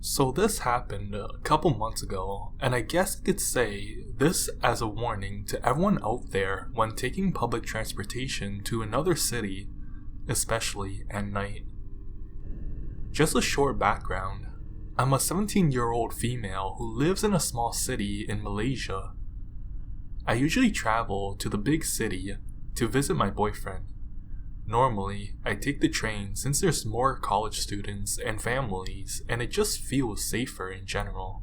So this happened a couple months ago, and I guess I could say this as a warning to everyone out there when taking public transportation to another city, especially at night. Just a short background. I'm a 17-year-old female who lives in a small city in Malaysia. I usually travel to the big city to visit my boyfriend. Normally, I take the train since there's more college students and families and it just feels safer in general.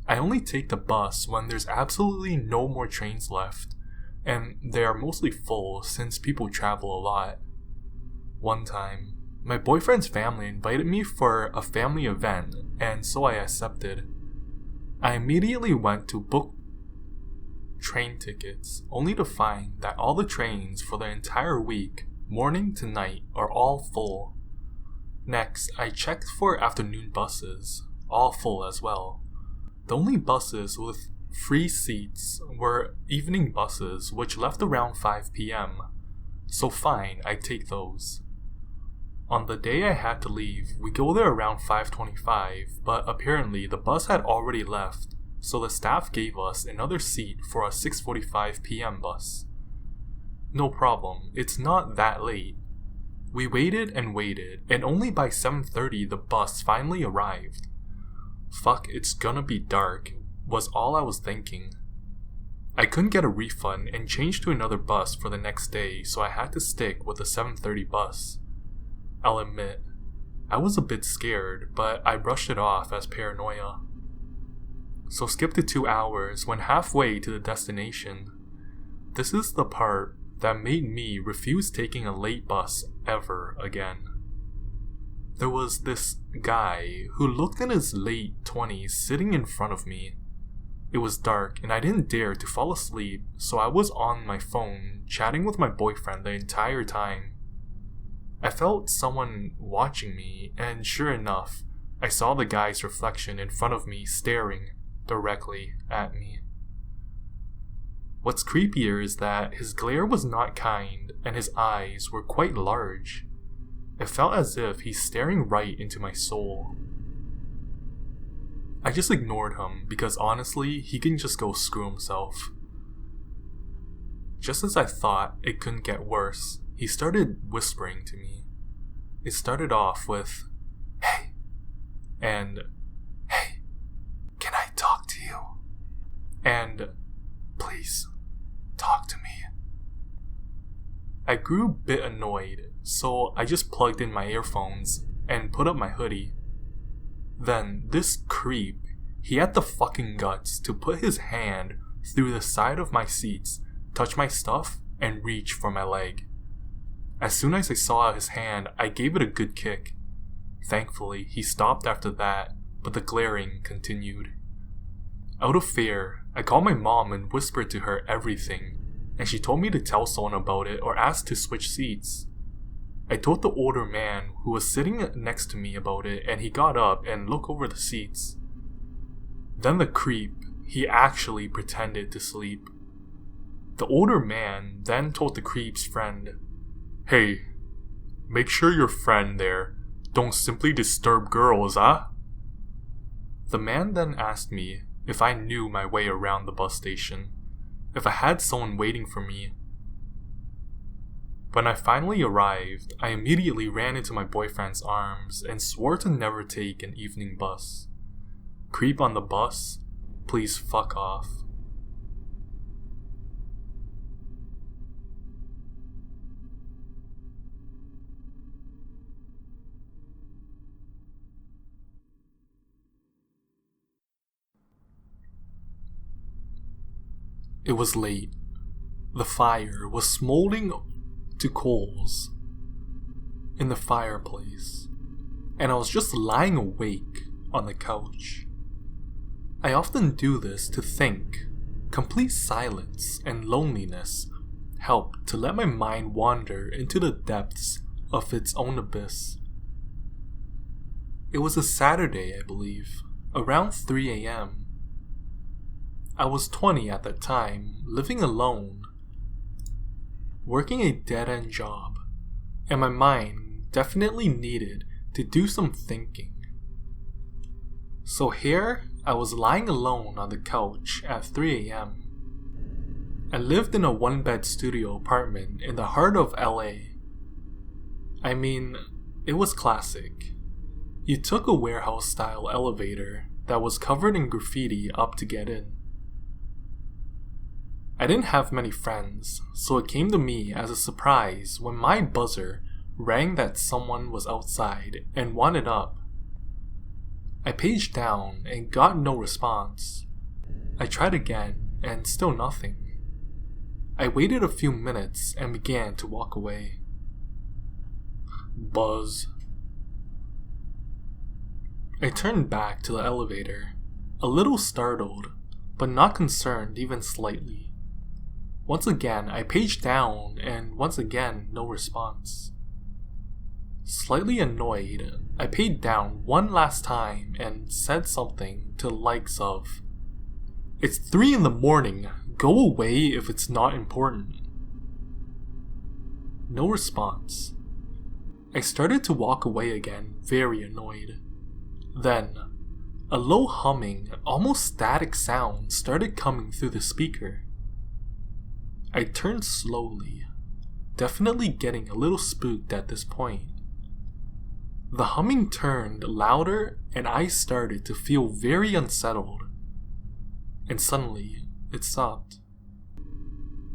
I only take the bus when there's absolutely no more trains left, and they are mostly full since people travel a lot. One time, my boyfriend's family invited me for a family event, and so I accepted. I immediately went to book train tickets, only to find that all the trains for the entire week, morning to night, are all full. Next, I checked for afternoon buses, all full as well. The only buses with free seats were evening buses which left around 5 p.m. So fine, I take those. On the day I had to leave, we go there around 5:25, but apparently the bus had already left, so the staff gave us another seat for a 6:45 p.m. bus. No problem, it's not that late. We waited, and only by 7:30 the bus finally arrived. Fuck, it's gonna be dark, was all I was thinking. I couldn't get a refund and changed to another bus for the next day, so I had to stick with the 7:30 bus. I'll admit, I was a bit scared, but I brushed it off as paranoia. So skip to 2 hours when halfway to the destination. This is the part that made me refuse taking a late bus ever again. There was this guy who looked in his late 20s sitting in front of me. It was dark and I didn't dare to fall asleep, so I was on my phone chatting with my boyfriend the entire time. I felt someone watching me, and sure enough, I saw the guy's reflection in front of me staring directly at me. What's creepier is that his glare was not kind and his eyes were quite large. It felt as if he's staring right into my soul. I just ignored him because honestly, he can just go screw himself. Just as I thought it couldn't get worse, he started whispering to me. It started off with, "Hey," and "Hey, can I talk to you?" and "Please, talk to me." I grew a bit annoyed, so I just plugged in my earphones and put up my hoodie. Then this creep, he had the fucking guts to put his hand through the side of my seats, touch my stuff, and reach for my leg. As soon as I saw his hand, I gave it a good kick. Thankfully, he stopped after that, but the glaring continued. Out of fear, I called my mom and whispered to her everything, and she told me to tell someone about it or ask to switch seats. I told the older man who was sitting next to me about it, and he got up and looked over the seats. Then the creep, he actually pretended to sleep. The older man then told the creep's friend, "Hey, make sure your friend there don't simply disturb girls, huh?" The man then asked me if I knew my way around the bus station, if I had someone waiting for me. When I finally arrived, I immediately ran into my boyfriend's arms and swore to never take an evening bus. Creep on the bus, please fuck off. It was late. The fire was smoldering to coals in the fireplace, and I was just lying awake on the couch. I often do this to think. Complete silence and loneliness help to let my mind wander into the depths of its own abyss. It was a Saturday, I believe, around 3 a.m. I was 20 at that time, living alone, working a dead-end job, and my mind definitely needed to do some thinking. So here, I was lying alone on the couch at 3 a.m. I lived in a one-bed studio apartment in the heart of LA. I mean, it was classic. You took a warehouse-style elevator that was covered in graffiti up to get in. I didn't have many friends, so it came to me as a surprise when my buzzer rang that someone was outside and wanted up. I paged down and got no response. I tried again and still nothing. I waited a few minutes and began to walk away. Buzz. I turned back to the elevator, a little startled, but not concerned even slightly. Once again, I paged down and once again, no response. Slightly annoyed, I paged down one last time and said something to the likes of, "It's 3 in the morning, go away if it's not important." No response. I started to walk away again, very annoyed. Then, a low humming, almost static sound started coming through the speaker. I turned slowly, definitely getting a little spooked at this point. The humming turned louder and I started to feel very unsettled. And suddenly, it stopped.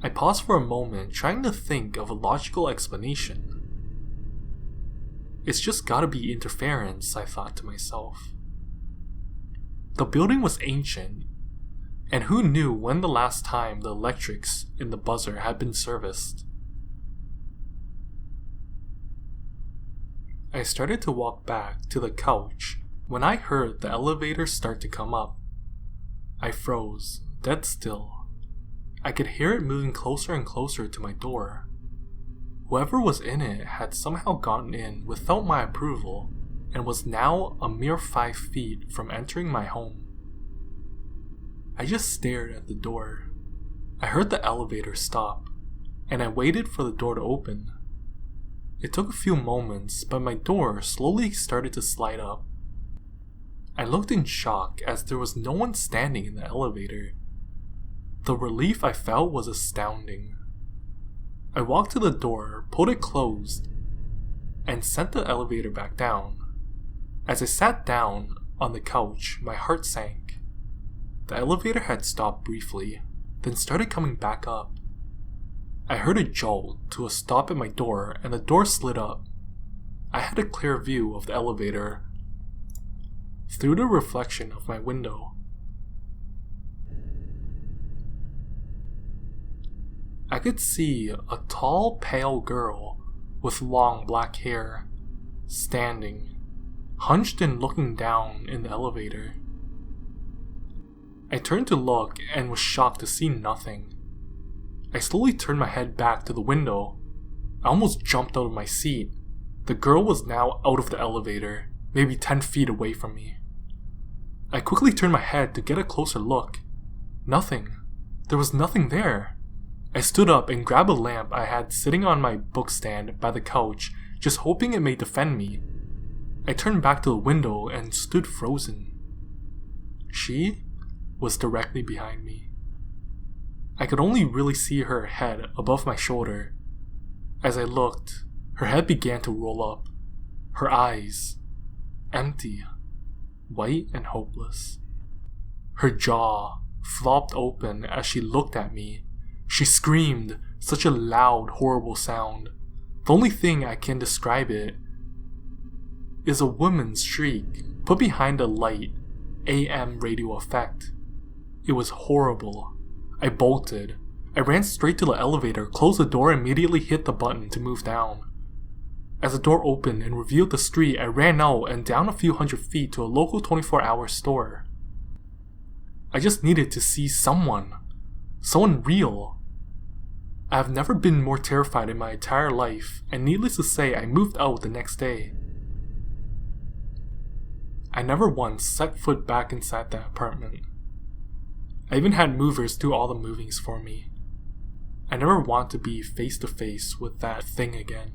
I paused for a moment, trying to think of a logical explanation. It's just gotta be interference, I thought to myself. The building was ancient, and who knew when the last time the electrics in the buzzer had been serviced? I started to walk back to the couch when I heard the elevator start to come up. I froze, dead still. I could hear it moving closer and closer to my door. Whoever was in it had somehow gotten in without my approval and was now a mere 5 feet from entering my home. I just stared at the door. I heard the elevator stop, and I waited for the door to open. It took a few moments, but my door slowly started to slide up. I looked in shock as there was no one standing in the elevator. The relief I felt was astounding. I walked to the door, pulled it closed, and sent the elevator back down. As I sat down on the couch, my heart sank. The elevator had stopped briefly, then started coming back up. I heard a jolt to a stop at my door, and the door slid up. I had a clear view of the elevator through the reflection of my window. I could see a tall, pale girl with long black hair, standing, hunched and looking down in the elevator. I turned to look and was shocked to see nothing. I slowly turned my head back to the window. I almost jumped out of my seat. The girl was now out of the elevator, maybe 10 feet away from me. I quickly turned my head to get a closer look. Nothing. There was nothing there. I stood up and grabbed a lamp I had sitting on my bookstand by the couch, just hoping it may defend me. I turned back to the window and stood frozen. She was directly behind me. I could only really see her head above my shoulder. As I looked, her head began to roll up. Her eyes, empty, white and hopeless. Her jaw flopped open as she looked at me. She screamed, such a loud, horrible sound. The only thing I can describe it is a woman's shriek put behind a light AM radio effect. It was horrible. I bolted. I ran straight to the elevator, closed the door, and immediately hit the button to move down. As the door opened and revealed the street, I ran out and down a few hundred feet to a local 24-hour store. I just needed to see someone real. I have never been more terrified in my entire life, and needless to say, I moved out the next day. I never once set foot back inside that apartment. I even had movers do all the movings for me. I never want to be face to face with that thing again.